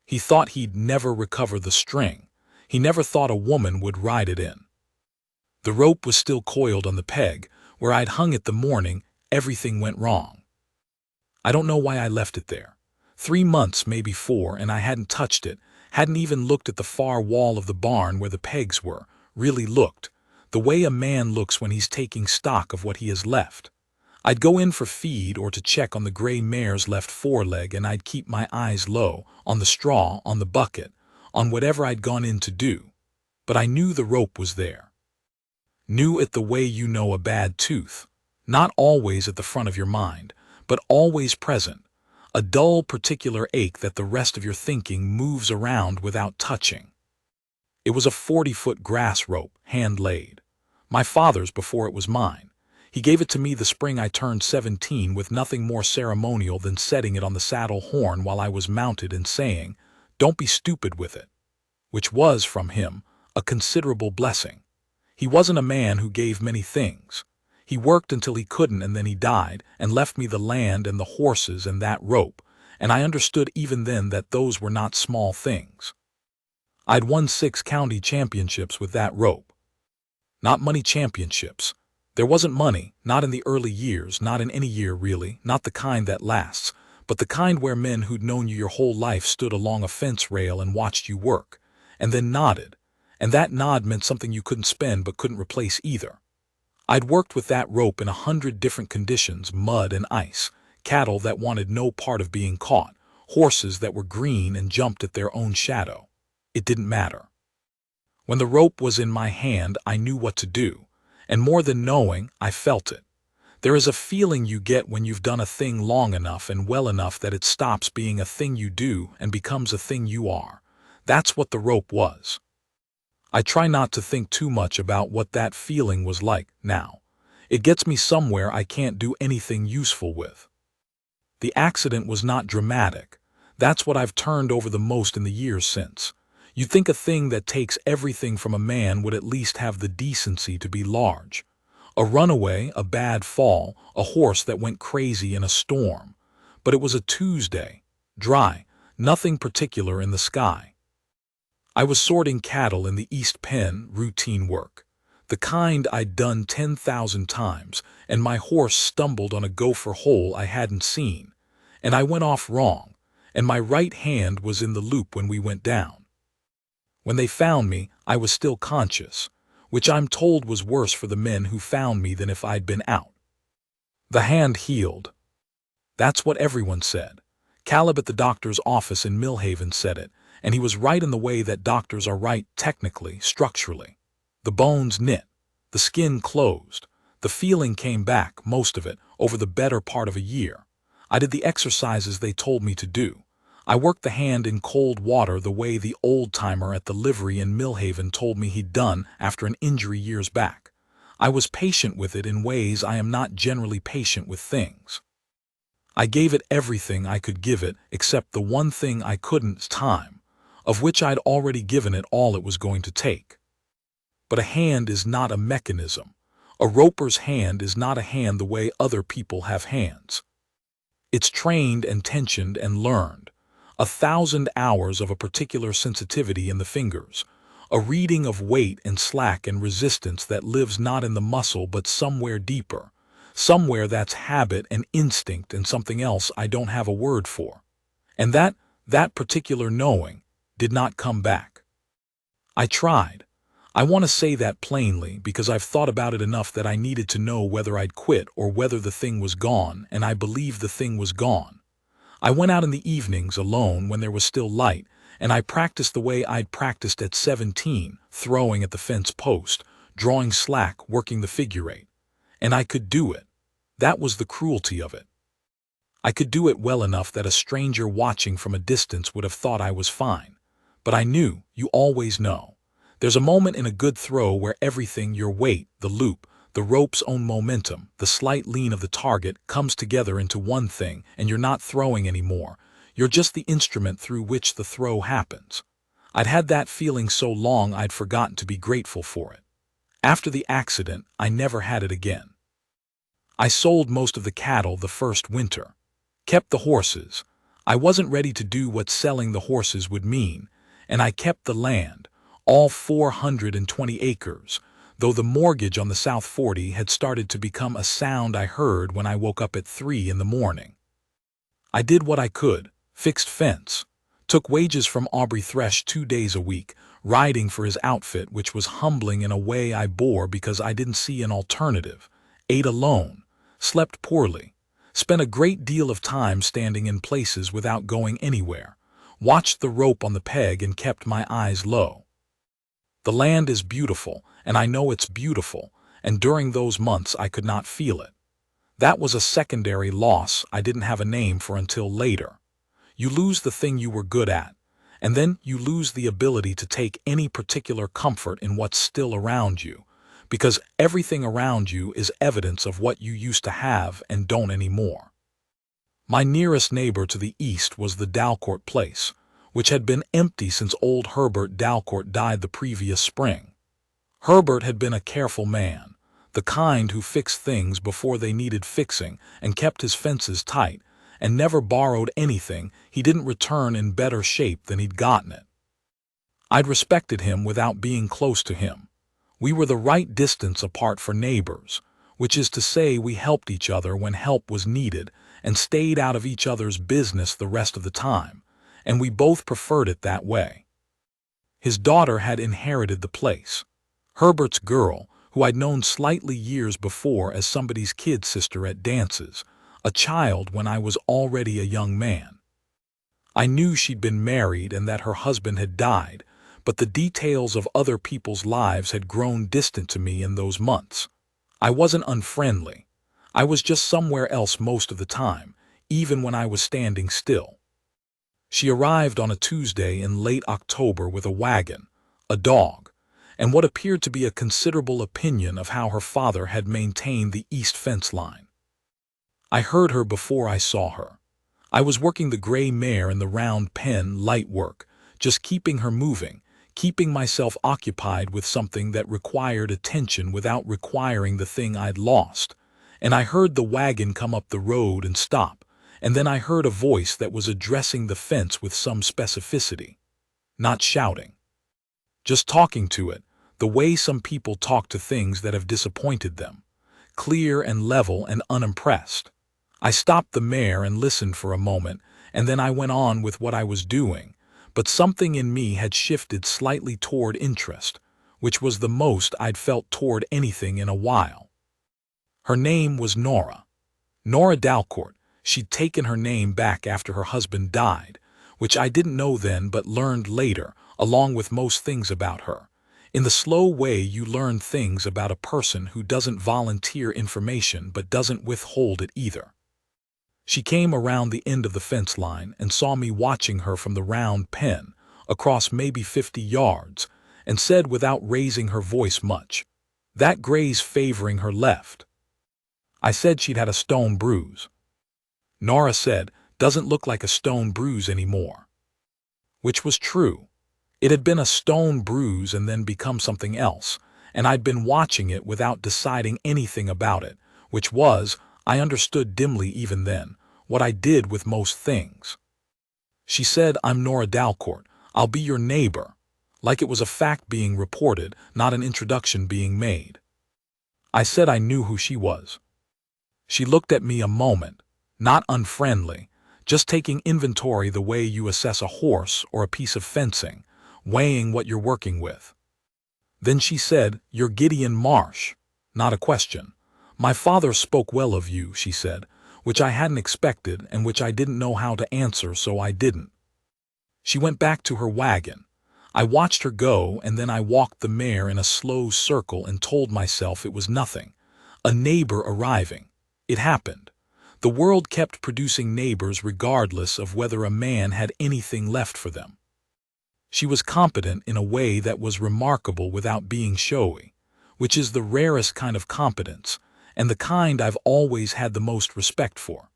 He thought he'd never recover the string. He never thought a woman would ride it in. The rope was still coiled on the peg, where I'd hung it the morning everything went wrong. I don't know why I left it there. 3 months, maybe 4, and I hadn't touched it, hadn't even looked at the far wall of the barn where the pegs were, really looked, the way a man looks when he's taking stock of what he has left. I'd go in for feed or to check on the gray mare's left foreleg, and I'd keep my eyes low, on the straw, on the bucket, on whatever I'd gone in to do. But I knew the rope was there. Knew it the way you know a bad tooth. Not always at the front of your mind, but always present. A dull, particular ache that the rest of your thinking moves around without touching. It was a 40-foot grass rope, hand-laid. My father's before it was mine. He gave it to me the spring I turned 17 with nothing more ceremonial than setting it on the saddle horn while I was mounted and saying, "Don't be stupid with it," which was, from him, a considerable blessing. He wasn't a man who gave many things. He worked until he couldn't, and then he died and left me the land and the horses and that rope, and I understood even then that those were not small things. I'd won 6 county championships with that rope. Not money championships. There wasn't money, not in the early years, not in any year really, not the kind that lasts, but the kind where men who'd known you your whole life stood along a fence rail and watched you work, and then nodded, and that nod meant something you couldn't spend but couldn't replace either. I'd worked with that rope in 100 different conditions, mud and ice, cattle that wanted no part of being caught, horses that were green and jumped at their own shadow. It didn't matter. When the rope was in my hand, I knew what to do, and more than knowing, I felt it. There is a feeling you get when you've done a thing long enough and well enough that it stops being a thing you do and becomes a thing you are. That's what the rope was. I try not to think too much about what that feeling was like now. It gets me somewhere I can't do anything useful with. The accident was not dramatic. That's what I've turned over the most in the years since. You'd think a thing that takes everything from a man would at least have the decency to be large. A runaway, a bad fall, a horse that went crazy in a storm. But it was a Tuesday. Dry, nothing particular in the sky. I was sorting cattle in the East Pen, routine work. The kind I'd done 10,000 times, and my horse stumbled on a gopher hole I hadn't seen. And I went off wrong, and my right hand was in the loop when we went down. When they found me, I was still conscious, which I'm told was worse for the men who found me than if I'd been out. The hand healed. That's what everyone said. Caleb at the doctor's office in Millhaven said it, and he was right in the way that doctors are right technically, structurally. The bones knit, the skin closed, the feeling came back, most of it, over the better part of a year. I did the exercises they told me to do. I worked the hand in cold water the way the old-timer at the livery in Millhaven told me he'd done after an injury years back. I was patient with it in ways I am not generally patient with things. I gave it everything I could give it except the one thing I couldn't, time, of which I'd already given it all it was going to take. But a hand is not a mechanism. A roper's hand is not a hand the way other people have hands. It's trained and tensioned and learned. 1,000 hours of a particular sensitivity in the fingers, a reading of weight and slack and resistance that lives not in the muscle but somewhere deeper, somewhere that's habit and instinct and something else I don't have a word for. And that particular knowing did not come back. I tried. I want to say that plainly because I've thought about it enough that I needed to know whether I'd quit or whether the thing was gone, and I believe the thing was gone. I went out in the evenings alone when there was still light, and I practiced the way I'd practiced at 17, throwing at the fence post, drawing slack, working the figure eight. And I could do it. That was the cruelty of it. I could do it well enough that a stranger watching from a distance would have thought I was fine. But I knew, you always know. There's a moment in a good throw where everything, your weight, the loop, the rope's own momentum, the slight lean of the target comes together into one thing, and you're not throwing anymore. You're just the instrument through which the throw happens. I'd had that feeling so long I'd forgotten to be grateful for it. After the accident, I never had it again. I sold most of the cattle the first winter. Kept the horses. I wasn't ready to do what selling the horses would mean, and I kept the land, all 420 acres, though the mortgage on the South 40 had started to become a sound I heard when I woke up at 3 in the morning. I did what I could, fixed fence, took wages from Aubrey Thresh 2 days a week, riding for his outfit, which was humbling in a way I bore because I didn't see an alternative, ate alone, slept poorly, spent a great deal of time standing in places without going anywhere, watched the rope on the peg and kept my eyes low. The land is beautiful, and I know it's beautiful, and during those months I could not feel it. That was a secondary loss I didn't have a name for until later. You lose the thing you were good at, and then you lose the ability to take any particular comfort in what's still around you, because everything around you is evidence of what you used to have and don't anymore. My nearest neighbor to the east was the Dalcourt place, which had been empty since old Herbert Dalcourt died the previous spring. Herbert had been a careful man, the kind who fixed things before they needed fixing and kept his fences tight, and never borrowed anything he didn't return in better shape than he'd gotten it. I'd respected him without being close to him. We were the right distance apart for neighbors, which is to say we helped each other when help was needed and stayed out of each other's business the rest of the time, and we both preferred it that way. His daughter had inherited the place. Herbert's girl, who I'd known slightly years before as somebody's kid sister at dances, a child when I was already a young man. I knew she'd been married and that her husband had died, but the details of other people's lives had grown distant to me in those months. I wasn't unfriendly. I was just somewhere else most of the time, even when I was standing still. She arrived on a Tuesday in late October with a wagon, a dog, and what appeared to be a considerable opinion of how her father had maintained the east fence line. I heard her before I saw her. I was working the gray mare in the round pen light work, just keeping her moving, keeping myself occupied with something that required attention without requiring the thing I'd lost, and I heard the wagon come up the road and stop, and then I heard a voice that was addressing the fence with some specificity. Not shouting. Just talking to it, the way some people talk to things that have disappointed them, clear and level and unimpressed. I stopped the mare and listened for a moment, and then I went on with what I was doing, but something in me had shifted slightly toward interest, which was the most I'd felt toward anything in a while. Her name was Nora. Nora Dalcourt. She'd taken her name back after her husband died, which I didn't know then but learned later, along with most things about her. In the slow way you learn things about a person who doesn't volunteer information but doesn't withhold it either. She came around the end of the fence line and saw me watching her from the round pen, across maybe 50 yards, and said without raising her voice much, "That gray's favoring her left." I said she'd had a stone bruise. Nora said, "Doesn't look like a stone bruise anymore." Which was true. It had been a stone bruise and then become something else, and I'd been watching it without deciding anything about it, which was, I understood dimly even then, what I did with most things. She said, "I'm Nora Dalcourt. I'll be your neighbor," like it was a fact being reported, not an introduction being made. I said I knew who she was. She looked at me a moment, not unfriendly, just taking inventory the way you assess a horse or a piece of fencing, weighing what you're working with. Then she said, "You're Gideon Marsh." Not a question. "My father spoke well of you," she said, which I hadn't expected and which I didn't know how to answer, so I didn't. She went back to her wagon. I watched her go, and then I walked the mare in a slow circle and told myself it was nothing. A neighbor arriving. It happened. The world kept producing neighbors regardless of whether a man had anything left for them. She was competent in a way that was remarkable without being showy, which is the rarest kind of competence, and the kind I've always had the most respect for.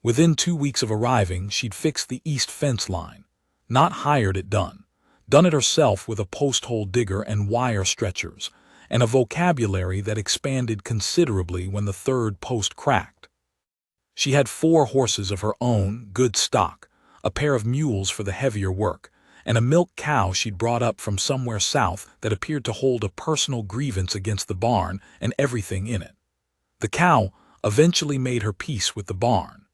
Within 2 weeks of arriving, she'd fixed the east fence line, not hired it done it herself with a post-hole digger and wire stretchers, and a vocabulary that expanded considerably when the third post cracked. She had 4 horses of her own, good stock, a pair of mules for the heavier work, and a milk cow she'd brought up from somewhere south that appeared to hold a personal grievance against the barn and everything in it. The cow eventually made her peace with the barn.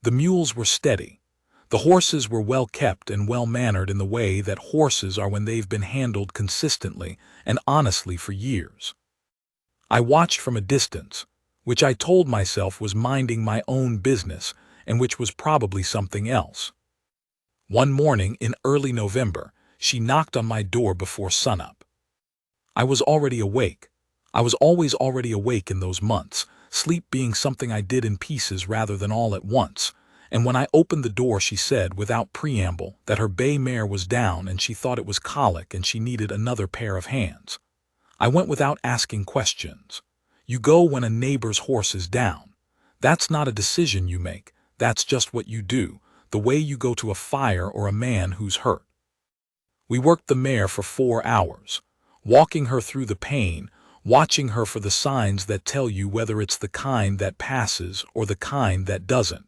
The mules were steady. The horses were well kept and well mannered in the way that horses are when they've been handled consistently and honestly for years. I watched from a distance, which I told myself was minding my own business and which was probably something else. One morning in early November, she knocked on my door before sunup. I was already awake. I was always already awake in those months, sleep being something I did in pieces rather than all at once, and when I opened the door she said, without preamble, that her bay mare was down and she thought it was colic and she needed another pair of hands. I went without asking questions. You go when a neighbor's horse is down. That's not a decision you make, that's just what you do, the way you go to a fire or a man who's hurt. We worked the mare for 4 hours, walking her through the pain, watching her for the signs that tell you whether it's the kind that passes or the kind that doesn't,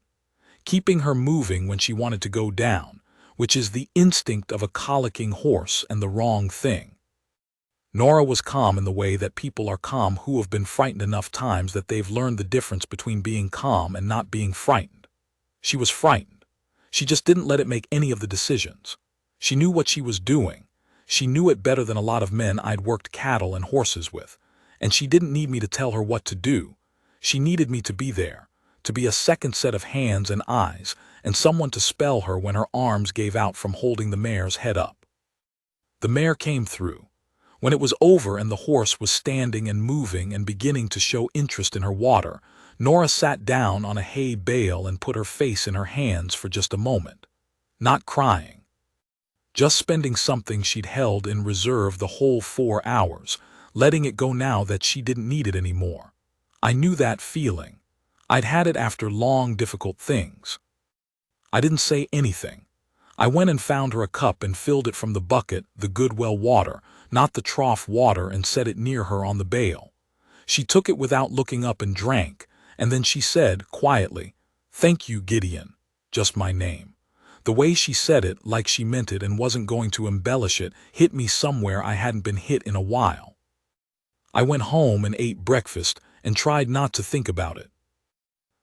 keeping her moving when she wanted to go down, which is the instinct of a colicking horse and the wrong thing. Nora was calm in the way that people are calm who have been frightened enough times that they've learned the difference between being calm and not being frightened. She was frightened. She just didn't let it make any of the decisions. She knew what she was doing. She knew it better than a lot of men I'd worked cattle and horses with, and she didn't need me to tell her what to do. She needed me to be there, to be a second set of hands and eyes, and someone to spell her when her arms gave out from holding the mare's head up. The mare came through. When it was over and the horse was standing and moving and beginning to show interest in her water, Nora sat down on a hay bale and put her face in her hands for just a moment. Not crying. Just spending something she'd held in reserve the whole 4 hours, letting it go now that she didn't need it anymore. I knew that feeling. I'd had it after long, difficult things. I didn't say anything. I went and found her a cup and filled it from the bucket, the good well water, not the trough water, and set it near her on the bale. She took it without looking up and drank, and then she said, quietly, "Thank you, Gideon," just my name. The way she said it, like she meant it and wasn't going to embellish it, hit me somewhere I hadn't been hit in a while. I went home and ate breakfast and tried not to think about it.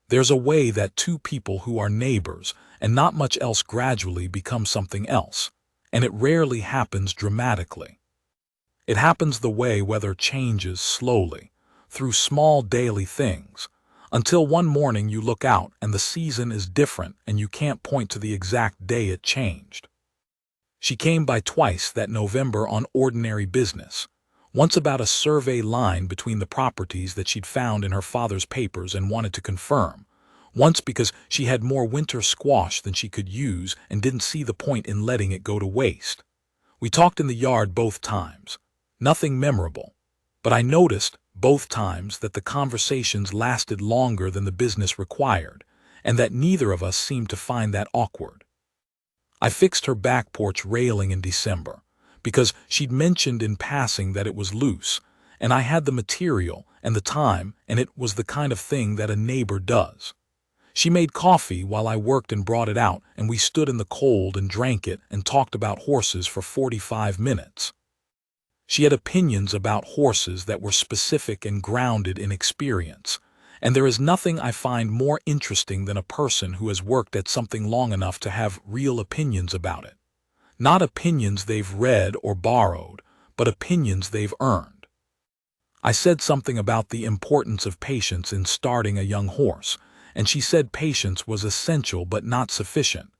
There's a way that 2 people who are neighbors and not much else gradually become something else, and it rarely happens dramatically. It happens the way weather changes slowly, through small daily things, until one morning you look out and the season is different and you can't point to the exact day it changed. She came by twice that November on ordinary business, once about a survey line between the properties that she'd found in her father's papers and wanted to confirm, once because she had more winter squash than she could use and didn't see the point in letting it go to waste. We talked in the yard both times. Nothing memorable, but I noticed both times that the conversations lasted longer than the business required, and that neither of us seemed to find that awkward. I fixed her back porch railing in December, because she'd mentioned in passing that it was loose, and I had the material and the time, and it was the kind of thing that a neighbor does. She made coffee while I worked and brought it out, and we stood in the cold and drank it and talked about horses for 45 minutes. She had opinions about horses that were specific and grounded in experience, and there is nothing I find more interesting than a person who has worked at something long enough to have real opinions about it. Not opinions they've read or borrowed, but opinions they've earned. I said something about the importance of patience in starting a young horse, and she said patience was essential but not sufficient,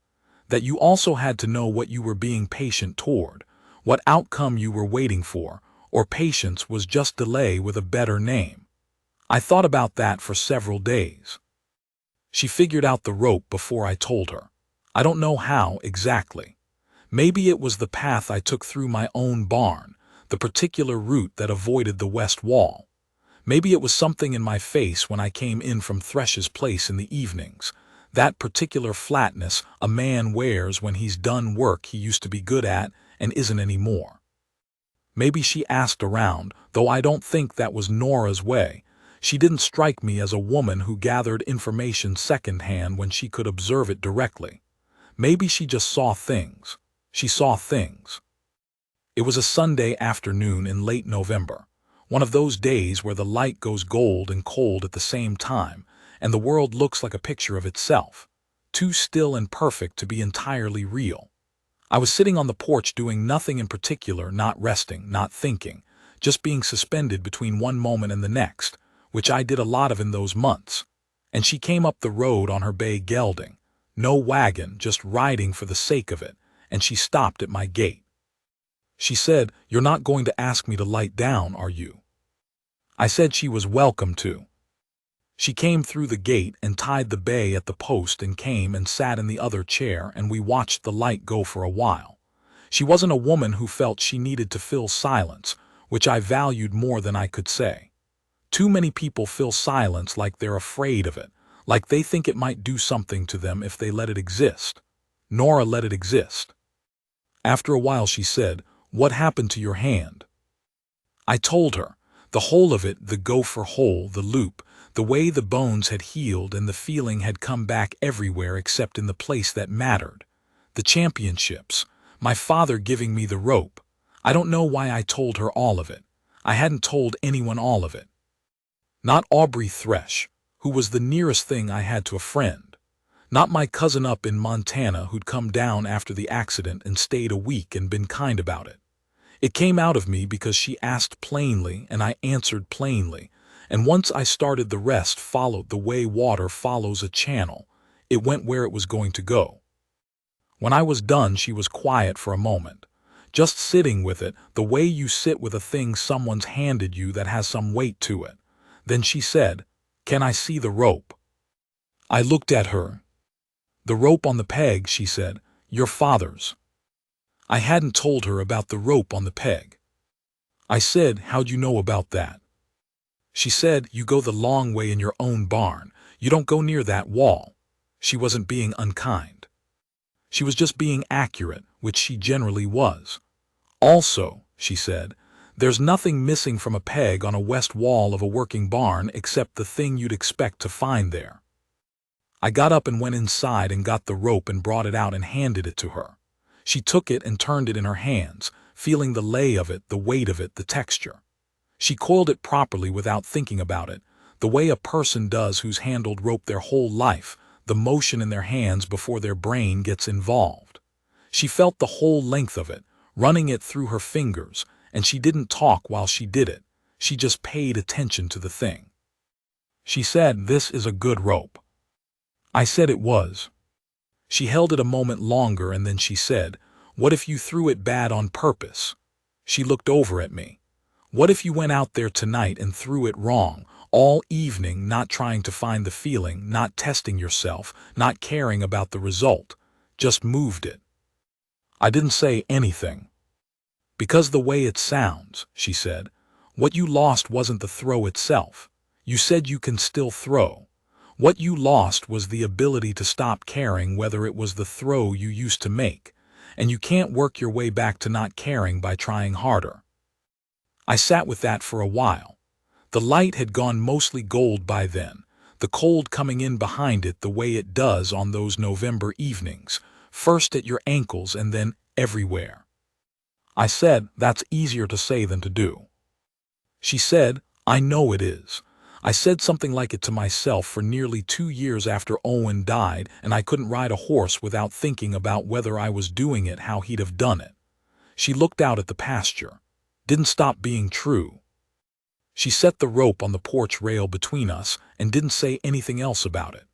that you also had to know what you were being patient toward, what outcome you were waiting for, or patience was just delay with a better name. I thought about that for several days. She figured out the rope before I told her. I don't know how exactly. Maybe it was the path I took through my own barn, the particular route that avoided the west wall. Maybe it was something in my face when I came in from Thresh's place in the evenings, that particular flatness a man wears when he's done work he used to be good at and isn't anymore. Maybe she asked around, though I don't think that was Nora's way. She didn't strike me as a woman who gathered information secondhand when she could observe it directly. Maybe she just saw things. She saw things. It was a Sunday afternoon in late November, one of those days where the light goes gold and cold at the same time, and the world looks like a picture of itself, too still and perfect to be entirely real. I was sitting on the porch doing nothing in particular, not resting, not thinking, just being suspended between one moment and the next, which I did a lot of in those months. And she came up the road on her bay gelding, no wagon, just riding for the sake of it, and she stopped at my gate. She said, "You're not going to ask me to light down, are you?" I said she was welcome to. She came through the gate and tied the bay at the post and came and sat in the other chair, and we watched the light go for a while. She wasn't a woman who felt she needed to fill silence, which I valued more than I could say. Too many people fill silence like they're afraid of it, like they think it might do something to them if they let it exist. Nora let it exist. After a while she said, "What happened to your hand?" I told her, the whole of it, the gopher hole, the loop, the way the bones had healed and the feeling had come back everywhere except in the place that mattered. The championships, my father giving me the rope. I don't know why I told her all of it. I hadn't told anyone all of it. Not Aubrey Thresh, who was the nearest thing I had to a friend. Not my cousin up in Montana who'd come down after the accident and stayed a week and been kind about it. It came out of me because she asked plainly and I answered plainly, and once I started, the rest followed the way water follows a channel. It went where it was going to go. When I was done, she was quiet for a moment, just sitting with it, the way you sit with a thing someone's handed you that has some weight to it. Then she said, "Can I see the rope?" I looked at her. "The rope on the peg," she said, "your father's." I hadn't told her about the rope on the peg. I said, "How'd you know about that?" She said, "You go the long way in your own barn. You don't go near that wall." She wasn't being unkind. She was just being accurate, which she generally was. "Also," she said, "there's nothing missing from a peg on a west wall of a working barn except the thing you'd expect to find there." I got up and went inside and got the rope and brought it out and handed it to her. She took it and turned it in her hands, feeling the lay of it, the weight of it, the texture. She coiled it properly without thinking about it, the way a person does who's handled rope their whole life, the motion in their hands before their brain gets involved. She felt the whole length of it, running it through her fingers, and she didn't talk while she did it. She just paid attention to the thing. She said, "This is a good rope." I said it was. She held it a moment longer and then she said, "What if you threw it bad on purpose?" She looked over at me. "What if you went out there tonight and threw it wrong, all evening, not trying to find the feeling, not testing yourself, not caring about the result, just moved it?" I didn't say anything. "Because the way it sounds," she said, "what you lost wasn't the throw itself. You said you can still throw. What you lost was the ability to stop caring whether it was the throw you used to make, and you can't work your way back to not caring by trying harder." I sat with that for a while. The light had gone mostly gold by then, the cold coming in behind it the way it does on those November evenings, first at your ankles and then everywhere. I said, "That's easier to say than to do." She said, "I know it is. I said something like it to myself for nearly 2 years after Owen died, and I couldn't ride a horse without thinking about whether I was doing it how he'd have done it." She looked out at the pasture. Didn't stop being true. She set the rope on the porch rail between us and didn't say anything else about it.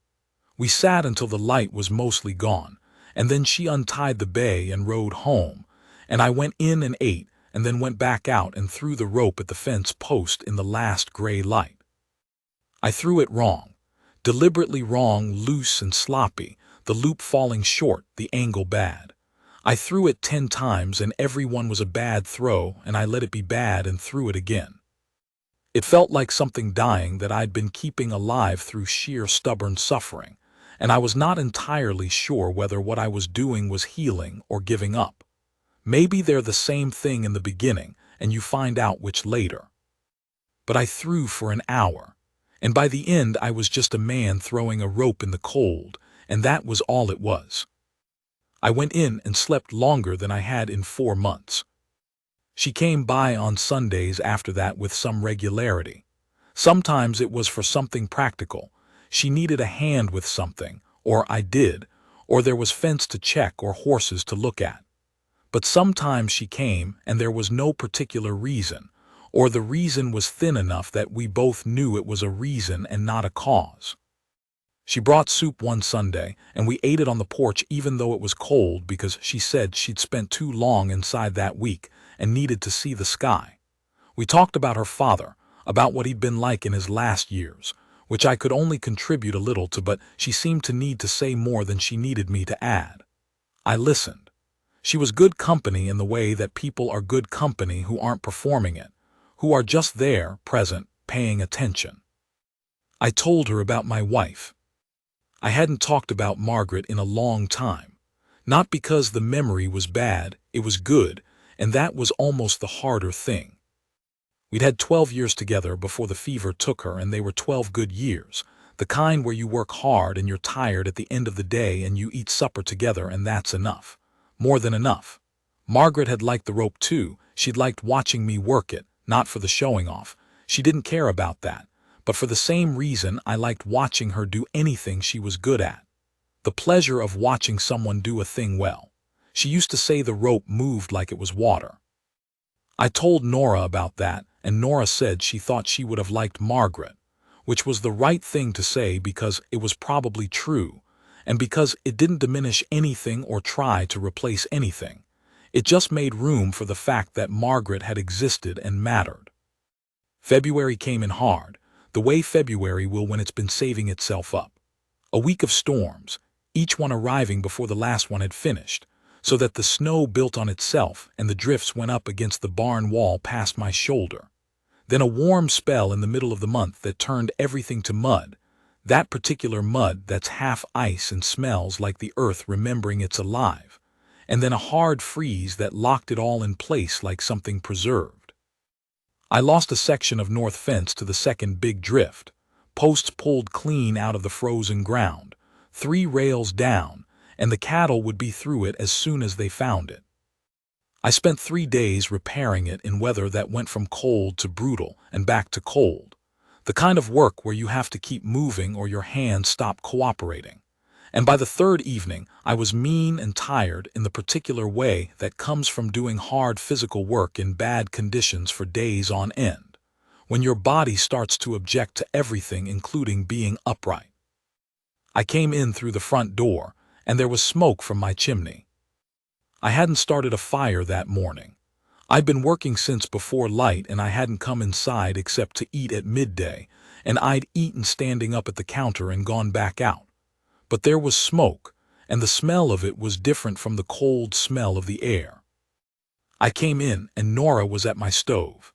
We sat until the light was mostly gone, and then she untied the bay and rode home, and I went in and ate, and then went back out and threw the rope at the fence post in the last gray light. I threw it wrong, deliberately wrong, loose and sloppy, the loop falling short, the angle bad. I threw it 10 times and every one was a bad throw, and I let it be bad and threw it again. It felt like something dying that I'd been keeping alive through sheer stubborn suffering, and I was not entirely sure whether what I was doing was healing or giving up. Maybe they're the same thing in the beginning, and you find out which later. But I threw for an hour. And by the end I was just a man throwing a rope in the cold, and that was all it was. I went in and slept longer than I had in 4 months. She came by on Sundays after that with some regularity. Sometimes it was for something practical. She needed a hand with something, or I did, or there was fence to check or horses to look at. But sometimes she came and there was no particular reason, or the reason was thin enough that we both knew it was a reason and not a cause. She brought soup one Sunday, and we ate it on the porch even though it was cold because she said she'd spent too long inside that week and needed to see the sky. We talked about her father, about what he'd been like in his last years, which I could only contribute a little to, but she seemed to need to say more than she needed me to add. I listened. She was good company in the way that people are good company who aren't performing it, who are just there, present, paying attention. I told her about my wife. I hadn't talked about Margaret in a long time. Not because the memory was bad, it was good, and that was almost the harder thing. We'd had 12 years together before the fever took her, and they were 12 good years, the kind where you work hard and you're tired at the end of the day and you eat supper together and that's enough. More than enough. Margaret had liked the rope too. She'd liked watching me work it, not for the showing off. She didn't care about that, but for the same reason I liked watching her do anything she was good at. The pleasure of watching someone do a thing well. She used to say the rope moved like it was water. I told Nora about that, and Nora said she thought she would have liked Margaret, which was the right thing to say because it was probably true, and because it didn't diminish anything or try to replace anything. It just made room for the fact that Margaret had existed and mattered. February came in hard, the way February will when it's been saving itself up. A week of storms, each one arriving before the last one had finished, so that the snow built on itself and the drifts went up against the barn wall past my shoulder. Then a warm spell in the middle of the month that turned everything to mud, that particular mud that's half ice and smells like the earth remembering it's alive, and then a hard freeze that locked it all in place like something preserved. I lost a section of north fence to the second big drift, posts pulled clean out of the frozen ground, 3 rails down, and the cattle would be through it as soon as they found it. I spent 3 days repairing it in weather that went from cold to brutal and back to cold, the kind of work where you have to keep moving or your hands stop cooperating. And by the 3rd evening, I was mean and tired in the particular way that comes from doing hard physical work in bad conditions for days on end, when your body starts to object to everything including being upright. I came in through the front door, and there was smoke from my chimney. I hadn't started a fire that morning. I'd been working since before light and I hadn't come inside except to eat at midday, and I'd eaten standing up at the counter and gone back out. But there was smoke, and the smell of it was different from the cold smell of the air. I came in and Nora was at my stove.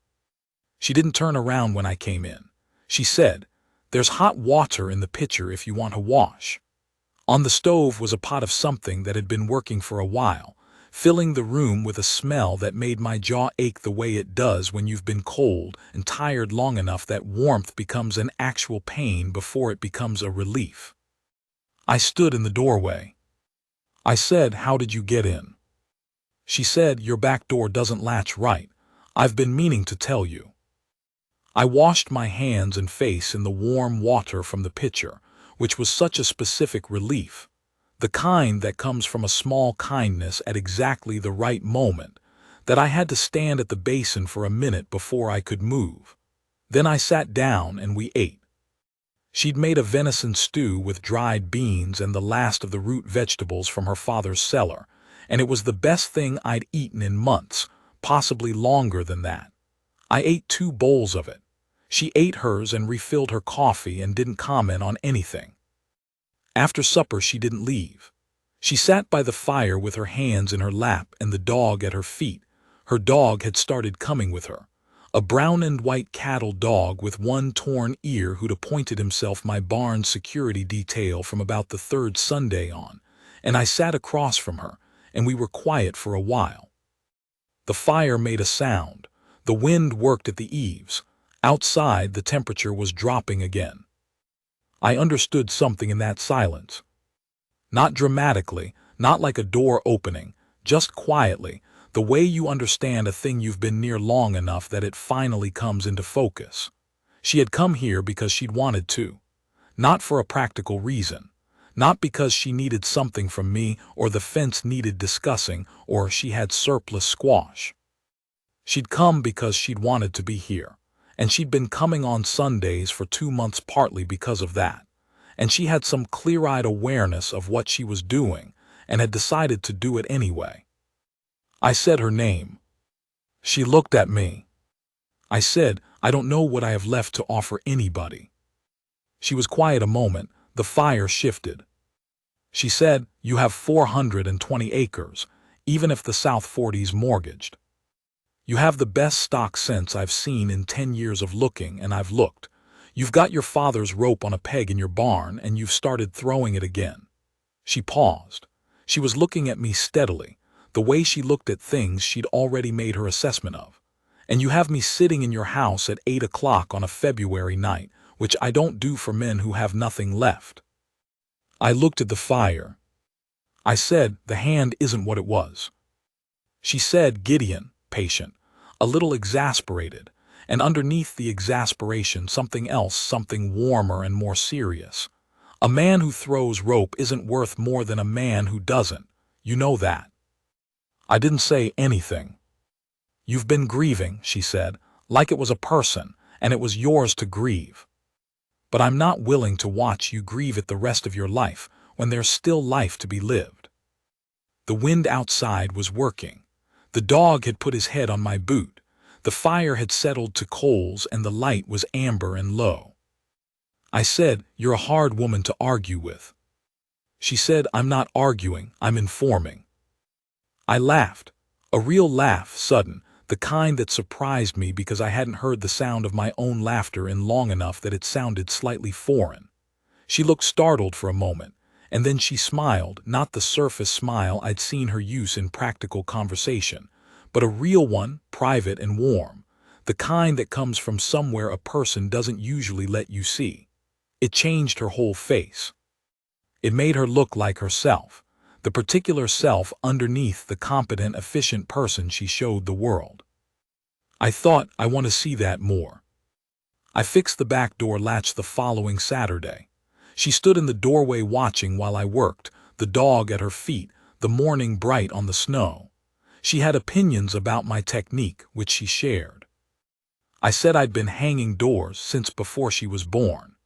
She didn't turn around when I came in. She said, "There's hot water in the pitcher if you want to wash." On the stove was a pot of something that had been working for a while, filling the room with a smell that made my jaw ache the way it does when you've been cold and tired long enough that warmth becomes an actual pain before it becomes a relief. I stood in the doorway. I said, "How did you get in?" She said, "Your back door doesn't latch right. I've been meaning to tell you." I washed my hands and face in the warm water from the pitcher, which was such a specific relief, the kind that comes from a small kindness at exactly the right moment, that I had to stand at the basin for a minute before I could move. Then I sat down and we ate. She'd made a venison stew with dried beans and the last of the root vegetables from her father's cellar, and it was the best thing I'd eaten in months, possibly longer than that. I ate 2 bowls of it. She ate hers and refilled her coffee and didn't comment on anything. After supper she didn't leave. She sat by the fire with her hands in her lap and the dog at her feet. Her dog had started coming with her. A brown and white cattle dog with one torn ear who'd appointed himself my barn security detail from about the 3rd Sunday on, and I sat across from her, and we were quiet for a while. The fire made a sound. The wind worked at the eaves. Outside, the temperature was dropping again. I understood something in that silence. Not dramatically, not like a door opening, just quietly, the way you understand a thing you've been near long enough that it finally comes into focus. She had come here because she'd wanted to. Not for a practical reason. Not because she needed something from me, or the fence needed discussing, or she had surplus squash. She'd come because she'd wanted to be here. And she'd been coming on Sundays for 2 months partly because of that. And she had some clear-eyed awareness of what she was doing, and had decided to do it anyway. I said her name. She looked at me. I said, I don't know what I have left to offer anybody. She was quiet a moment. The fire shifted. She said, you have 420 acres, even if the South 40's mortgaged. You have the best stock sense I've seen in 10 years of looking, and I've looked. You've got your father's rope on a peg in your barn, and you've started throwing it again. She paused. She was looking at me steadily, the way she looked at things she'd already made her assessment of. And you have me sitting in your house at 8 o'clock on a February night, which I don't do for men who have nothing left. I looked at the fire. I said, the hand isn't what it was. She said, Gideon, patient, a little exasperated, and underneath the exasperation something else, something warmer and more serious. A man who throws rope isn't worth more than a man who doesn't. You know that. I didn't say anything. You've been grieving, she said, like it was a person, and it was yours to grieve. But I'm not willing to watch you grieve it the rest of your life when there's still life to be lived. The wind outside was working. The dog had put his head on my boot. The fire had settled to coals and the light was amber and low. I said, you're a hard woman to argue with. She said, I'm not arguing, I'm informing. I laughed. A real laugh, sudden, the kind that surprised me because I hadn't heard the sound of my own laughter in long enough that it sounded slightly foreign. She looked startled for a moment, and then she smiled, not the surface smile I'd seen her use in practical conversation, but a real one, private and warm, the kind that comes from somewhere a person doesn't usually let you see. It changed her whole face. It made her look like herself, the particular self underneath the competent, efficient person she showed the world. I thought, I want to see that more. I fixed the back door latch the following Saturday. She stood in the doorway watching while I worked, the dog at her feet, the morning bright on the snow. She had opinions about my technique, which she shared. I said I'd been hanging doors since before she was born.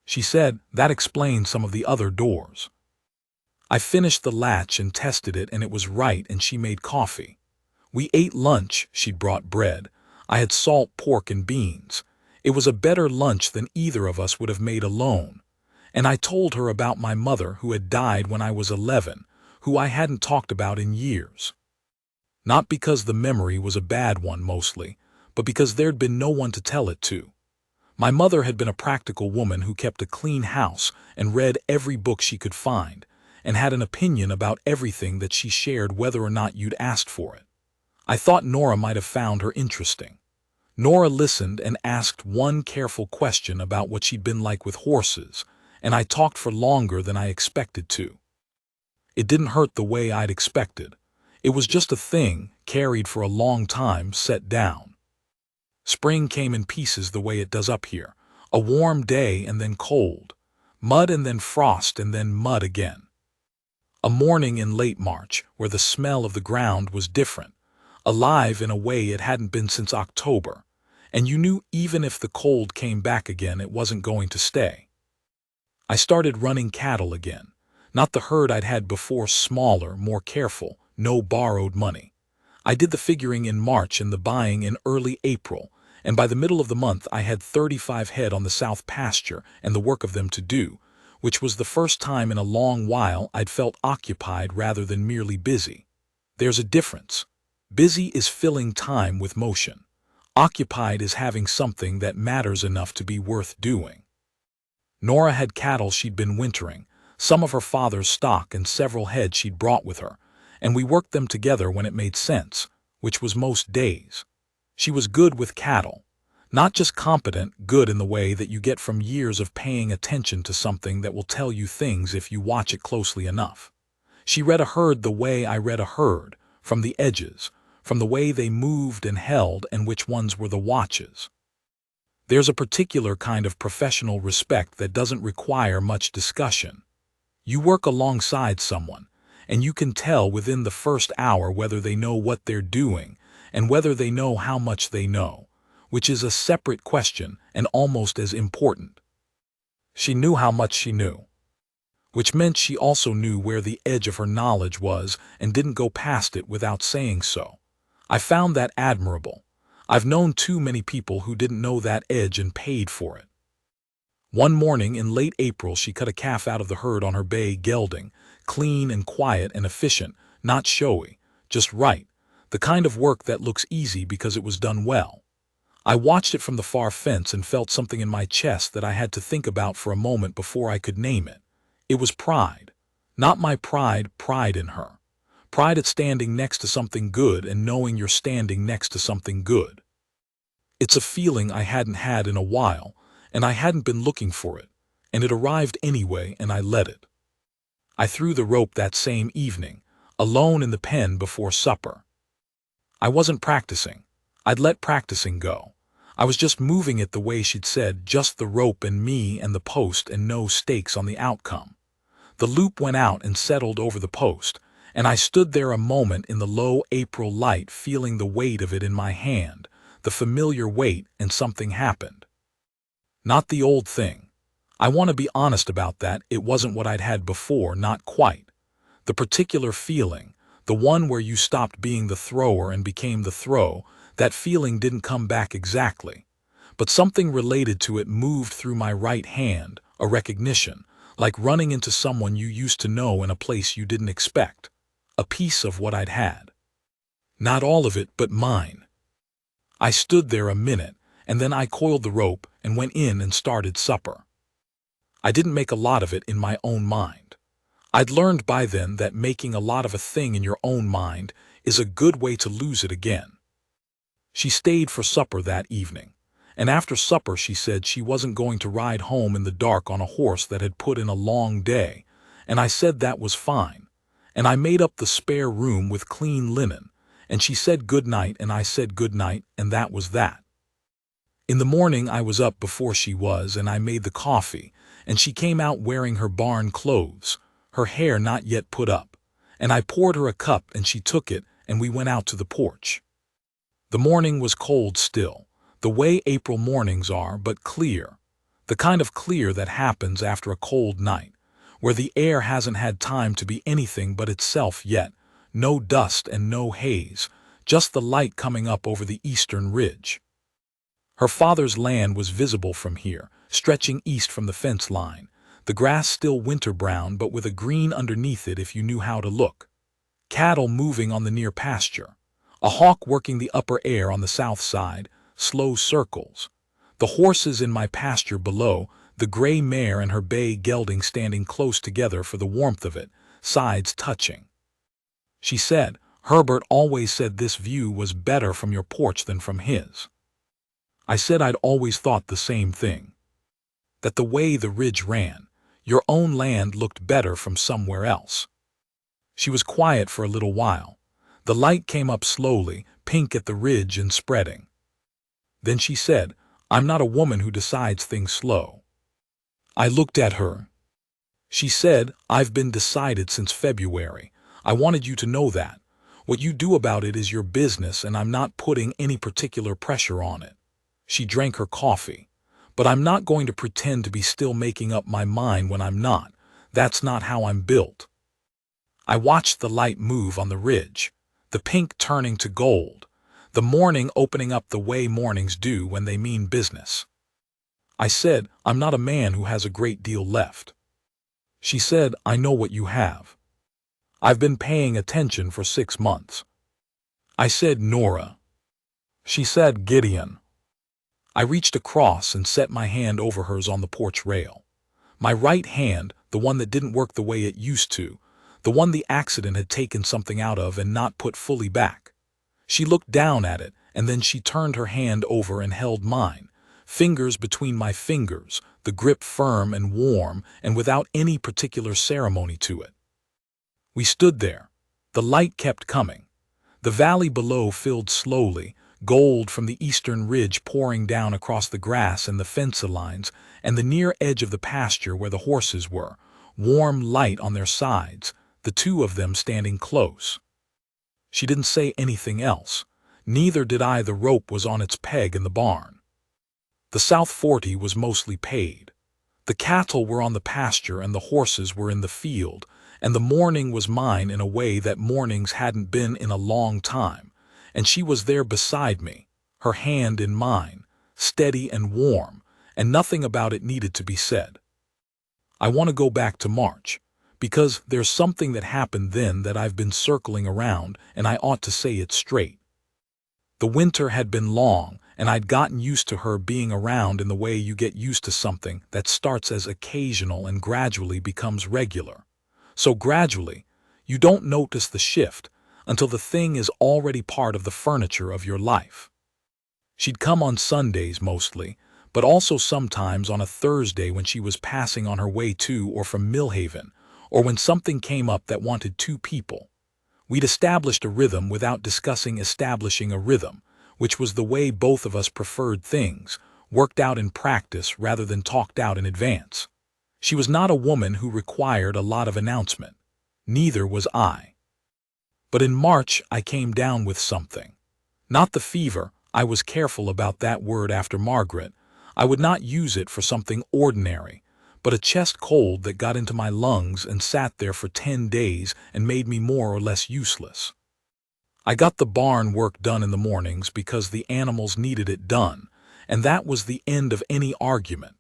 She said, that explains some of the other doors. I finished the latch and tested it, and it was right, and she made coffee. We ate lunch. She'd brought bread. I had salt pork and beans. It was a better lunch than either of us would have made alone. And I told her about my mother who had died when I was 11, who I hadn't talked about in years. Not because the memory was a bad one mostly, but because there'd been no one to tell it to. My mother had been a practical woman who kept a clean house and read every book she could find, and had an opinion about everything that she shared whether or not you'd asked for it. I thought Nora might have found her interesting. Nora listened and asked one careful question about what she'd been like with horses, and I talked for longer than I expected to. It didn't hurt the way I'd expected. It was just a thing, carried for a long time, set down. Spring came in pieces the way it does up here. A warm day and then cold. Mud and then frost and then mud again. A morning in late March where the smell of the ground was different, alive in a way it hadn't been since October, and you knew even if the cold came back again it wasn't going to stay. I started running cattle again, not the herd I'd had before, smaller, more careful, no borrowed money. I did the figuring in March and the buying in early April, and by the middle of the month I had 35 head on the south pasture and the work of them to do, which was the first time in a long while I'd felt occupied rather than merely busy. There's a difference. Busy is filling time with motion. Occupied is having something that matters enough to be worth doing. Nora had cattle she'd been wintering, some of her father's stock and several head she'd brought with her, and we worked them together when it made sense, which was most days. She was good with cattle. Not just competent, good in the way that you get from years of paying attention to something that will tell you things if you watch it closely enough. She read a herd the way I read a herd, from the edges, from the way they moved and held and which ones were the watches. There's a particular kind of professional respect that doesn't require much discussion. You work alongside someone, and you can tell within the first hour whether they know what they're doing and whether they know how much they know, which is a separate question and almost as important. She knew how much she knew, which meant she also knew where the edge of her knowledge was and didn't go past it without saying so. I found that admirable. I've known too many people who didn't know that edge and paid for it. One morning in late April, she cut a calf out of the herd on her bay gelding, clean and quiet and efficient, not showy, just right, the kind of work that looks easy because it was done well. I watched it from the far fence and felt something in my chest that I had to think about for a moment before I could name it. It was pride. Not my pride, pride in her. Pride at standing next to something good and knowing you're standing next to something good. It's a feeling I hadn't had in a while, and I hadn't been looking for it, and it arrived anyway and I let it. I threw the rope that same evening, alone in the pen before supper. I wasn't practicing. I'd let practicing go. I was just moving it the way she'd said, just the rope and me and the post and no stakes on the outcome. The loop went out and settled over the post, and I stood there a moment in the low April light feeling the weight of it in my hand, the familiar weight, and something happened. Not the old thing. I want to be honest about that, it wasn't what I'd had before, not quite. The particular feeling, the one where you stopped being the thrower and became the throw, that feeling didn't come back exactly. But something related to it moved through my right hand, a recognition, like running into someone you used to know in a place you didn't expect. A piece of what I'd had. Not all of it, but mine. I stood there a minute, and then I coiled the rope and went in and started supper. I didn't make a lot of it in my own mind. I'd learned by then that making a lot of a thing in your own mind is a good way to lose it again. She stayed for supper that evening, and after supper she said she wasn't going to ride home in the dark on a horse that had put in a long day, and I said that was fine, and I made up the spare room with clean linen, and she said good night and I said good night, and that was that. In the morning I was up before she was, and I made the coffee, and she came out wearing her barn clothes, her hair not yet put up, and I poured her a cup and she took it and we went out to the porch. The morning was cold still, the way April mornings are, but clear, the kind of clear that happens after a cold night, where the air hasn't had time to be anything but itself yet, no dust and no haze, just the light coming up over the eastern ridge. Her father's land was visible from here, stretching east from the fence line, the grass still winter brown but with a green underneath it if you knew how to look. Cattle moving on the near pasture. A hawk working the upper air on the south side, slow circles. The horses in my pasture below, the gray mare and her bay gelding standing close together for the warmth of it, sides touching. She said, Herbert always said this view was better from your porch than from his. I said I'd always thought the same thing. That the way the ridge ran, your own land looked better from somewhere else. She was quiet for a little while. The light came up slowly, pink at the ridge and spreading. Then she said, I'm not a woman who decides things slow. I looked at her. She said, I've been decided since February. I wanted you to know that. What you do about it is your business and I'm not putting any particular pressure on it. She drank her coffee. But I'm not going to pretend to be still making up my mind when I'm not. That's not how I'm built. I watched the light move on the ridge, the pink turning to gold, the morning opening up the way mornings do when they mean business. I said, I'm not a man who has a great deal left. She said, I know what you have. I've been paying attention for 6 months. I said, Nora. She said, Gideon. I reached across and set my hand over hers on the porch rail. My right hand, the one that didn't work the way it used to, the one the accident had taken something out of and not put fully back. She looked down at it, and then she turned her hand over and held mine, fingers between my fingers, the grip firm and warm and without any particular ceremony to it. We stood there. The light kept coming. The valley below filled slowly, gold from the eastern ridge pouring down across the grass and the fence lines, and the near edge of the pasture where the horses were, warm light on their sides, the two of them standing close. She didn't say anything else. Neither did I. The rope was on its peg in the barn. The South 40 was mostly paid. The cattle were on the pasture and the horses were in the field, and the morning was mine in a way that mornings hadn't been in a long time, and she was there beside me, her hand in mine, steady and warm, and nothing about it needed to be said. I want to go back to March, because there's something that happened then that I've been circling around, and I ought to say it straight. The winter had been long, and I'd gotten used to her being around in the way you get used to something that starts as occasional and gradually becomes regular. So gradually, you don't notice the shift until the thing is already part of the furniture of your life. She'd come on Sundays mostly, but also sometimes on a Thursday when she was passing on her way to or from Millhaven, or when something came up that wanted two people. We'd established a rhythm without discussing establishing a rhythm, which was the way both of us preferred things, worked out in practice rather than talked out in advance. She was not a woman who required a lot of announcement. Neither was I. But in March I came down with something. Not the fever, I was careful about that word after Margaret. I would not use it for something ordinary, but a chest cold that got into my lungs and sat there for 10 days and made me more or less useless. I got the barn work done in the mornings because the animals needed it done, and that was the end of any argument.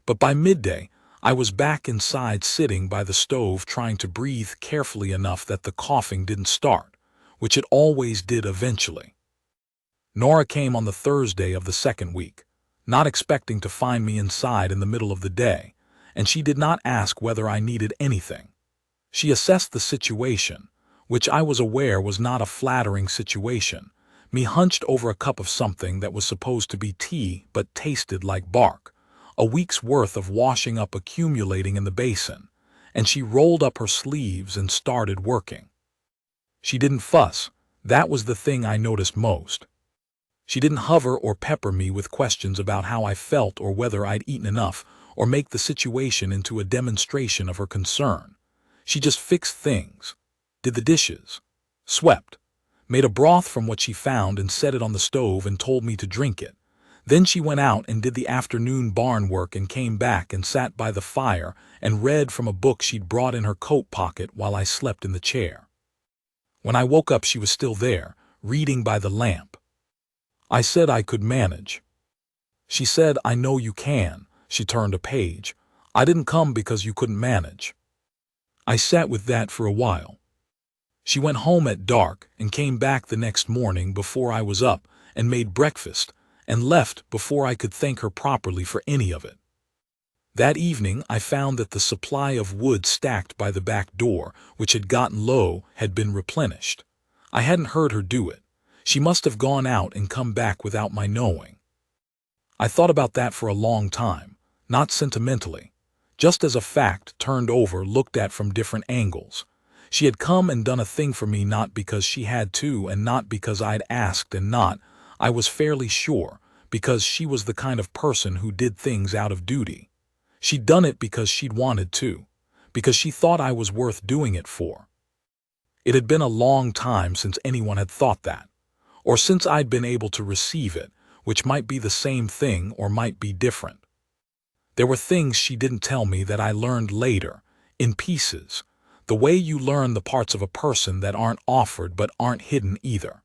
But by midday, I was back inside sitting by the stove trying to breathe carefully enough that the coughing didn't start, which it always did eventually. Nora came on the Thursday of the second week, not expecting to find me inside in the middle of the day, and she did not ask whether I needed anything. She assessed the situation, which I was aware was not a flattering situation, me hunched over a cup of something that was supposed to be tea but tasted like bark, a week's worth of washing up accumulating in the basin, and she rolled up her sleeves and started working. She didn't fuss. That was the thing I noticed most. She didn't hover or pepper me with questions about how I felt or whether I'd eaten enough, or make the situation into a demonstration of her concern. She just fixed things, did the dishes, swept, made a broth from what she found and set it on the stove and told me to drink it. Then she went out and did the afternoon barn work and came back and sat by the fire and read from a book she'd brought in her coat pocket while I slept in the chair. When I woke up she was still there, reading by the lamp. I said I could manage. She said, "I know you can." She turned a page. "I didn't come because you couldn't manage." I sat with that for a while. She went home at dark and came back the next morning before I was up and made breakfast and left before I could thank her properly for any of it. That evening I found that the supply of wood stacked by the back door, which had gotten low, had been replenished. I hadn't heard her do it. She must have gone out and come back without my knowing. I thought about that for a long time, not sentimentally, just as a fact turned over, looked at from different angles. She had come and done a thing for me not because she had to and not because I'd asked and not, I was fairly sure, because she was the kind of person who did things out of duty. She'd done it because she'd wanted to, because she thought I was worth doing it for. It had been a long time since anyone had thought that, or since I'd been able to receive it, which might be the same thing or might be different. There were things she didn't tell me that I learned later, in pieces, the way you learn the parts of a person that aren't offered but aren't hidden either.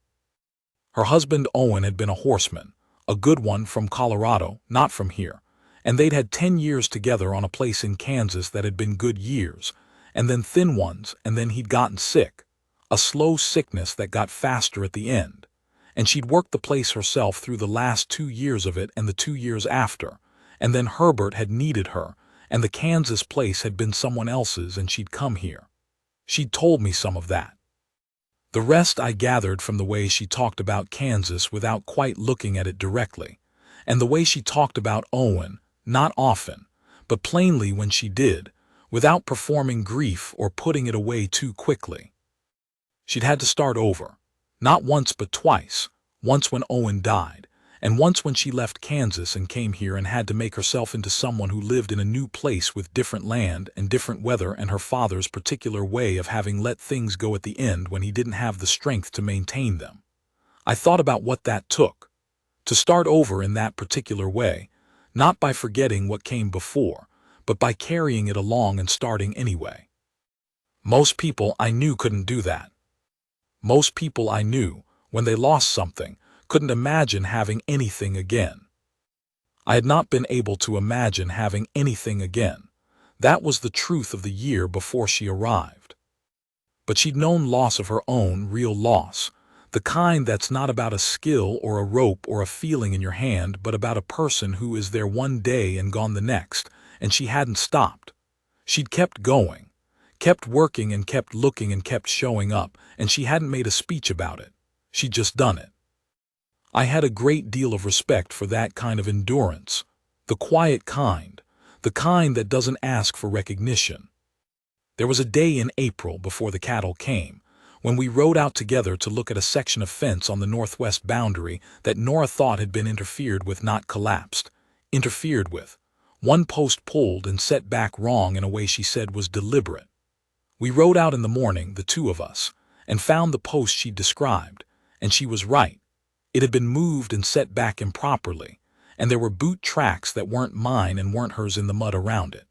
Her husband Owen had been a horseman, a good one from Colorado, not from here, and they'd had 10 years together on a place in Kansas that had been good years, and then thin ones, and then he'd gotten sick, a slow sickness that got faster at the end, and she'd worked the place herself through the last 2 years of it and the 2 years after, and then Herbert had needed her, and the Kansas place had been someone else's and she'd come here. She'd told me some of that. The rest I gathered from the way she talked about Kansas without quite looking at it directly, and the way she talked about Owen, not often, but plainly when she did, without performing grief or putting it away too quickly. She'd had to start over, not once but twice, once when Owen died, and once when she left Kansas and came here and had to make herself into someone who lived in a new place with different land and different weather and her father's particular way of having let things go at the end when he didn't have the strength to maintain them. I thought about what that took. To start over in that particular way, not by forgetting what came before, but by carrying it along and starting anyway. Most people I knew couldn't do that. Most people I knew, when they lost something, couldn't imagine having anything again. I had not been able to imagine having anything again. That was the truth of the year before she arrived. But she'd known loss of her own, real loss, the kind that's not about a skill or a rope or a feeling in your hand, but about a person who is there one day and gone the next, and she hadn't stopped. She'd kept going, kept working and kept looking and kept showing up, and she hadn't made a speech about it. She'd just done it. I had a great deal of respect for that kind of endurance, the quiet kind, the kind that doesn't ask for recognition. There was a day in April before the cattle came, when we rode out together to look at a section of fence on the northwest boundary that Nora thought had been interfered with, not collapsed, interfered with, one post pulled and set back wrong in a way she said was deliberate. We rode out in the morning, the two of us, and found the post she'd described, and she was right. It had been moved and set back improperly, and there were boot tracks that weren't mine and weren't hers in the mud around it.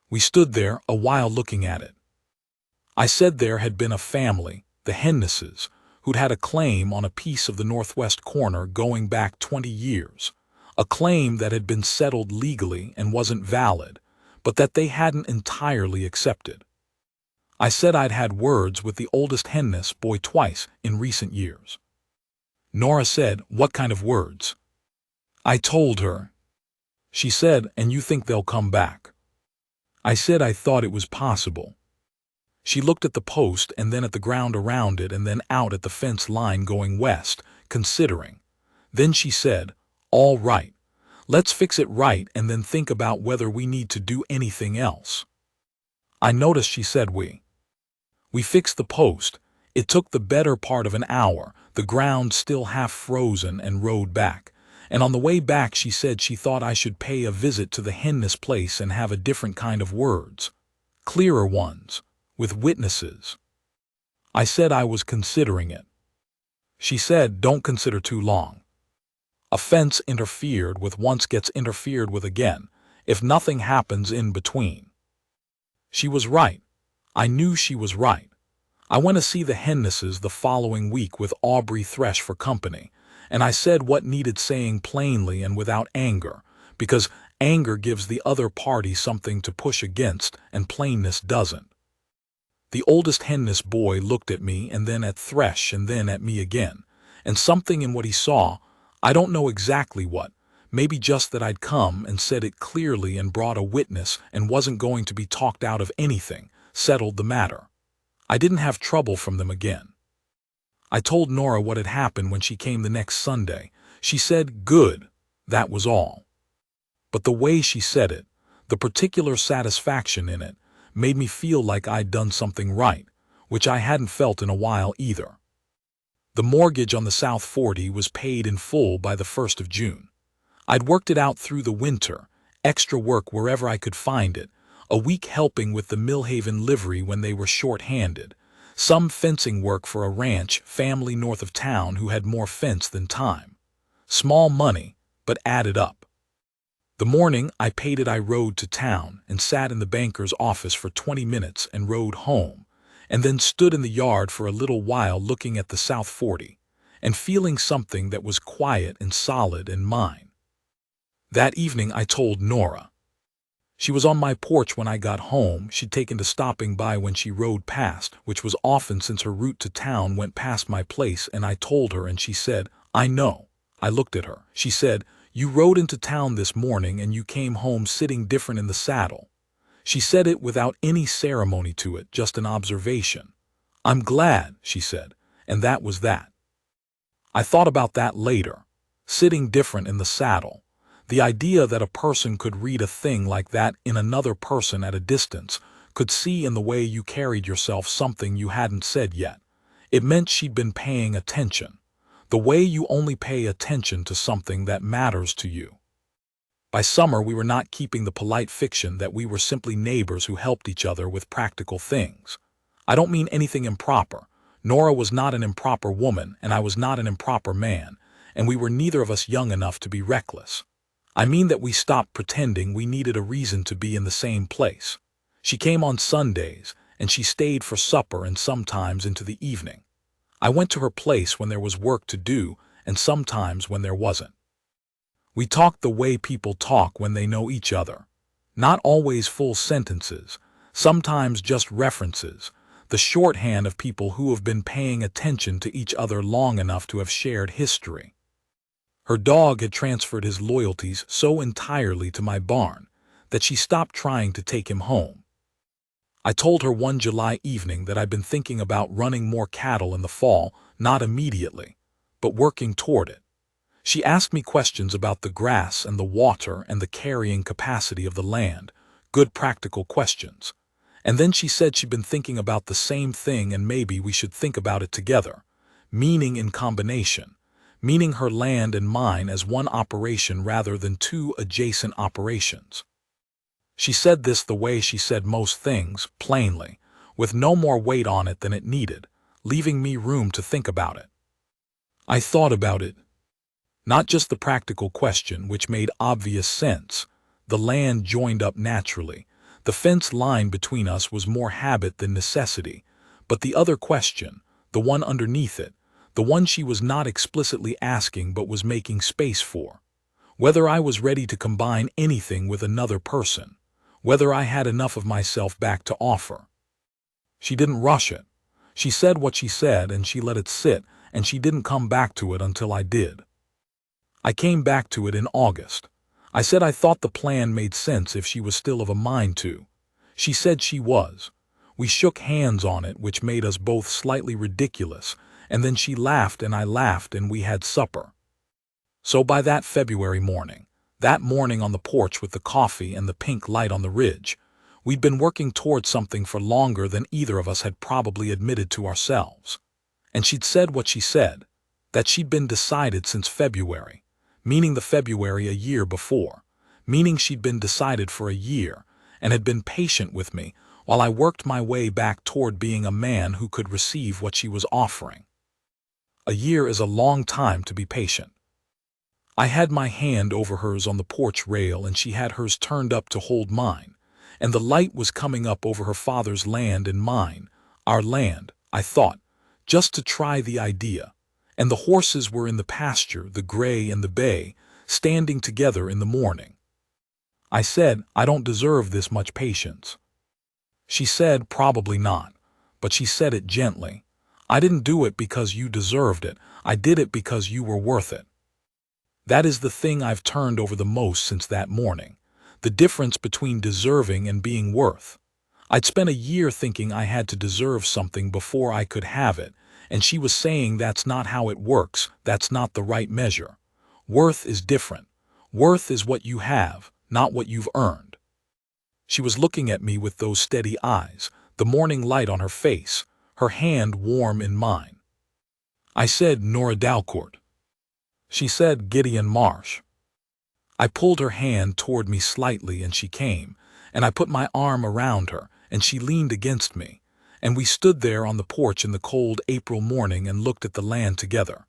We stood there a while looking at it. I said there had been a family, the Hennesses, who'd had a claim on a piece of the northwest corner going back 20 years, a claim that had been settled legally and wasn't valid, but that they hadn't entirely accepted. I said I'd had words with the oldest Henness boy twice in recent years. Nora said, "What kind of words?" I told her. She said, "And you think they'll come back?" I said I thought it was possible. She looked at the post and then at the ground around it and then out at the fence line going west, considering. Then she said, "All right, let's fix it right and then think about whether we need to do anything else." I noticed she said we. We fixed the post. It took the better part of an hour, the ground still half frozen, and rode back. And on the way back she said she thought I should pay a visit to the Henness place and have a different kind of words. Clearer ones, with witnesses. I said I was considering it. She said, "Don't consider too long. A fence interfered with once gets interfered with again, if nothing happens in between." She was right. I knew she was right. I went to see the Hennesses the following week with Aubrey Thresh for company, and I said what needed saying plainly and without anger, because anger gives the other party something to push against and plainness doesn't. The oldest Henness boy looked at me and then at Thresh and then at me again, and something in what he saw, I don't know exactly what, maybe just that I'd come and said it clearly and brought a witness and wasn't going to be talked out of anything, settled the matter. I didn't have trouble from them again. I told Nora what had happened when she came the next Sunday. She said, "Good," that was all. But the way she said it, the particular satisfaction in it, made me feel like I'd done something right, which I hadn't felt in a while either. The mortgage on the South 40 was paid in full by the 1st of June. I'd worked it out through the winter, extra work wherever I could find it, a week helping with the Millhaven livery when they were short-handed, some fencing work for a ranch family north of town who had more fence than time. Small money, but added up. The morning I paid it I rode to town and sat in the banker's office for 20 minutes and rode home, and then stood in the yard for a little while looking at the South 40, and feeling something that was quiet and solid and mine. That evening I told Nora. She was on my porch when I got home. She'd taken to stopping by when she rode past, which was often since her route to town went past my place, and I told her and she said, "I know." I looked at her. She said, "You rode into town this morning and you came home sitting different in the saddle." She said it without any ceremony to it, just an observation. "I'm glad," she said, and that was that. I thought about that later, sitting different in the saddle. The idea that a person could read a thing like that in another person at a distance, could see in the way you carried yourself something you hadn't said yet. It meant she'd been paying attention. The way you only pay attention to something that matters to you. By summer, we were not keeping the polite fiction that we were simply neighbors who helped each other with practical things. I don't mean anything improper. Nora was not an improper woman, and I was not an improper man, and we were neither of us young enough to be reckless. I mean that we stopped pretending we needed a reason to be in the same place. She came on Sundays, and she stayed for supper and sometimes into the evening. I went to her place when there was work to do, and sometimes when there wasn't. We talked the way people talk when they know each other. Not always full sentences, sometimes just references, the shorthand of people who have been paying attention to each other long enough to have shared history. Her dog had transferred his loyalties so entirely to my barn that she stopped trying to take him home. I told her one July evening that I'd been thinking about running more cattle in the fall, not immediately, but working toward it. She asked me questions about the grass and the water and the carrying capacity of the land, good practical questions. And then she said she'd been thinking about the same thing and maybe we should think about it together, meaning in combination, meaning her land and mine as one operation rather than two adjacent operations. She said this the way she said most things, plainly, with no more weight on it than it needed, leaving me room to think about it. I thought about it. Not just the practical question, which made obvious sense. The land joined up naturally. The fence line between us was more habit than necessity. But the other question, the one underneath it, the one she was not explicitly asking but was making space for, whether I was ready to combine anything with another person, whether I had enough of myself back to offer. She didn't rush it. She said what she said and she let it sit, and she didn't come back to it until I did. I came back to it in August. I said I thought the plan made sense if she was still of a mind to. She said she was. We shook hands on it, which made us both slightly ridiculous, and then she laughed and I laughed and we had supper. So by that February morning, that morning on the porch with the coffee and the pink light on the ridge, we'd been working toward something for longer than either of us had probably admitted to ourselves. And she'd said what she said, that she'd been decided since February, meaning the February a year before, meaning she'd been decided for a year and had been patient with me while I worked my way back toward being a man who could receive what she was offering. A year is a long time to be patient. I had my hand over hers on the porch rail and she had hers turned up to hold mine, and the light was coming up over her father's land and mine, our land, I thought, just to try the idea. And the horses were in the pasture, the gray and the bay, standing together in the morning. I said, I don't deserve this much patience. She said, probably not, but she said it gently. I didn't do it because you deserved it. I did it because you were worth it. That is the thing I've turned over the most since that morning, the difference between deserving and being worth. I'd spent a year thinking I had to deserve something before I could have it, and she was saying that's not how it works, that's not the right measure. Worth is different. Worth is what you have, not what you've earned. She was looking at me with those steady eyes, the morning light on her face, her hand warm in mine. I said, Nora Dalcourt. She said, Gideon Marsh. I pulled her hand toward me slightly and she came, and I put my arm around her, and she leaned against me, and we stood there on the porch in the cold April morning and looked at the land together.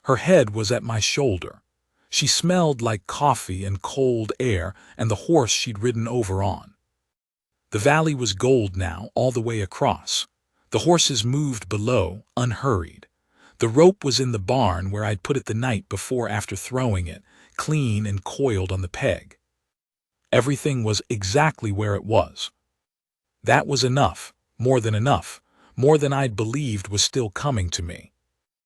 Her head was at my shoulder. She smelled like coffee and cold air and the horse she'd ridden over on. The valley was gold now, all the way across. The horses moved below, unhurried. The rope was in the barn where I'd put it the night before after throwing it, clean and coiled on the peg. Everything was exactly where it was. That was enough, more than I'd believed was still coming to me.